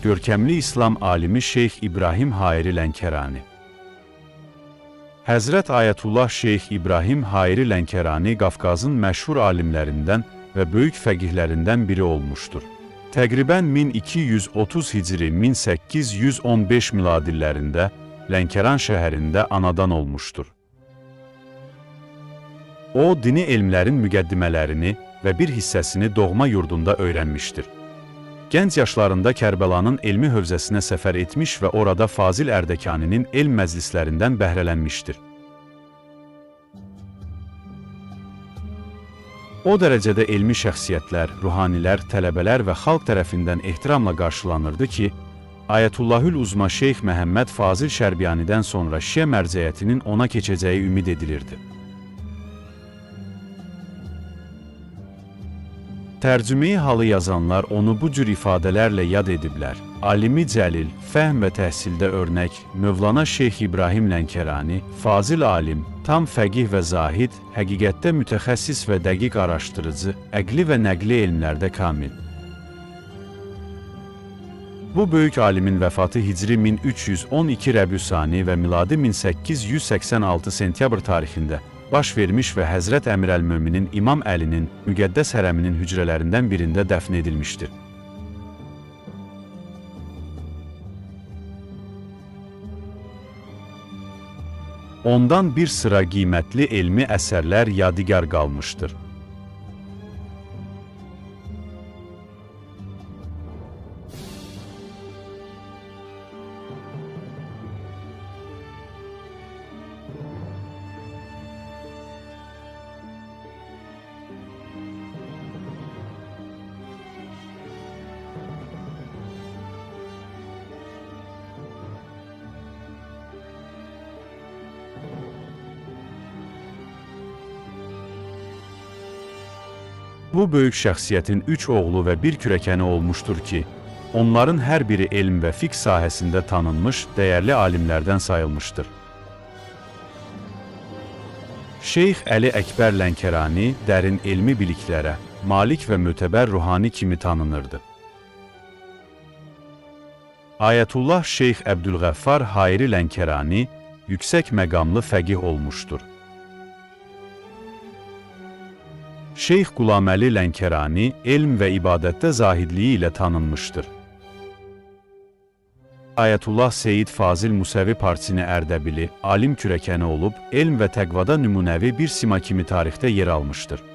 Görkəmli İslam alimi Şeyx İbrahim Hayri Lənkərani. Həzrət Ayətullah Şeyx İbrahim Hayri Lənkərani Qafqazın məşhur alimlərindən və böyük fəqihlərindən biri olmuşdur. Təqribən 1230 hicri 1815 miladillərində Lənkəran şəhərində anadan olmuşdur. O, dini elmlərin müqəddimələrini və bir hissəsini doğma yurdunda öyrənmişdir. Gənc yaşlarında Kərbəlanın elmi hövzəsinə səfər etmiş və orada Fazil Ərdəkaninin elm məclislərindən bəhrələnmişdir. O dərəcədə elmi şəxsiyyətlər, ruhanilər, tələbələr və xalq tərəfindən ehtiramla qarşılanırdı ki, Ayətullahül Uzma Şeyx Məhəmməd Fazil Şərbiyanidən sonra Şiə mərcəyyətinin ona keçəcəyi ümid edilirdi. Tərcümeyi halı yazanlar onu bu cür ifadələrlə yad ediblər. Alimi Cəlil, fəhm və təhsildə örnək, Mövlana Şeyx İbrahim Lənkərani, fazil alim, tam fəqih və zahid, həqiqətdə mütəxəssis və dəqiq araşdırıcı, əqli və nəqli elmlərdə kamil. Bu böyük alimin vəfatı Hicri 1312 Rəbiüsani və miladi 1886 sentyabr tarixində baş vermiş və Həzrət Əmirəl-Möminin İmam Əlinin müqəddəs hərəminin hücrələrindən birində dəfn edilmişdir. Ondan bir sıra qiymətli elmi əsərlər yadigar qalmışdır. Bu böyük şəxsiyyətin 3 oğlu və bir kürəkəni olmuşdur ki, onların hər biri elm və fiqh sahəsində tanınmış, dəyərli alimlərdən sayılmışdır. Şeyx Əli Əkbər Lənkərani dərin elmi biliklərə, malik və mötəbər ruhani kimi tanınırdı. Ayətullah Şeyx Əbdülğəffar Hayri Lənkərani yüksək məqamlı fəqih olmuşdur. Şeyx Qulaməli Lənkərani elm və ibadətdə zahidliyi ilə tanınmışdır. Ayətullah Seyid Fazil Musəvi Parsini Ərdəbili, alim kürəkəni olub, elm və təqvada nümunəvi bir sima kimi tarixdə yer almışdır.